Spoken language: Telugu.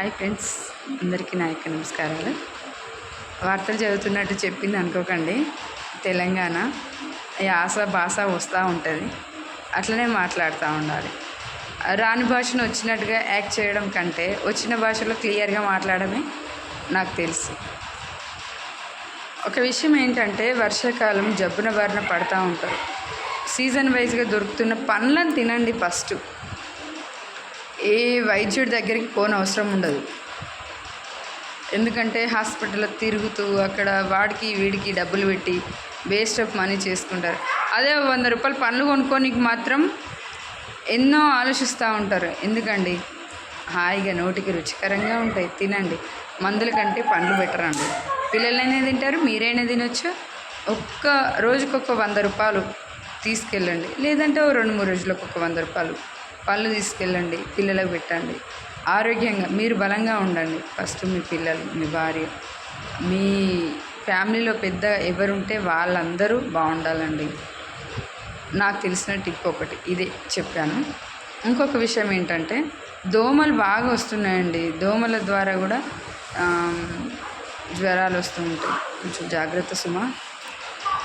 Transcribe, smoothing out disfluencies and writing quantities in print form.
హాయ్ ఫ్రెండ్స్, అందరికీ నా యొక్క నమస్కారాలు. వార్తలు చదువుతున్నట్టు చెప్పింది అనుకోకండి. తెలంగాణ యాస భాష వస్తూ ఉంటుంది, అట్లనే మాట్లాడుతూ ఉండాలి. రాని భాషను వచ్చినట్టుగా యాక్ట్ చేయడం కంటే వచ్చిన భాషలో క్లియర్గా మాట్లాడమే నాకు తెలుసు. ఒక విషయం ఏంటంటే, వర్షాకాలం జబ్బున బారిన పడుతూ ఉంటారు. సీజన్ వైజ్గా దొరుకుతున్న పండ్లను తినండి. ఫస్ట్ ఏ వైద్యుడి దగ్గరికి పోనవసరం ఉండదు. ఎందుకంటే హాస్పిటల్లో తిరుగుతూ అక్కడ వాడికి వీడికి డబ్బులు పెట్టి వేస్ట్ ఆఫ్ మనీ చేసుకుంటారు. అదే 100 రూపాయలు పండ్లు కొనుక్కోనికి మాత్రం ఎన్నో ఆలోచిస్తూ ఉంటారు. ఎందుకండి, హాయిగా నోటికి రుచికరంగా ఉంటాయి, తినండి. మందుల కంటే పండ్లు బెటర్ అండి. పిల్లలైనా తింటారు, మీరైనా తినొచ్చు. ఒక్క రోజుకొక 100 రూపాయలు తీసుకెళ్ళండి, లేదంటే ఓ 2-3 రోజులకు ఒక 100 రూపాయలు పళ్ళు తీసుకెళ్ళండి, పిల్లలకు పెట్టండి. ఆరోగ్యంగా మీరు బలంగా ఉండండి. ఫస్ట్ మీ పిల్లలు, మీ భార్య, మీ ఫ్యామిలీలో పెద్ద ఎవరుంటే వాళ్ళందరూ బాగుండాలండి. నాకు తెలిసిన టిప్ ఒకటి ఇదే చెప్పాను. ఇంకొక విషయం ఏంటంటే, దోమలు బాగా వస్తున్నాయండి. దోమల ద్వారా కూడా జ్వరాలు వస్తూ ఉంటాయి. కొంచెం జాగ్రత్త సుమా.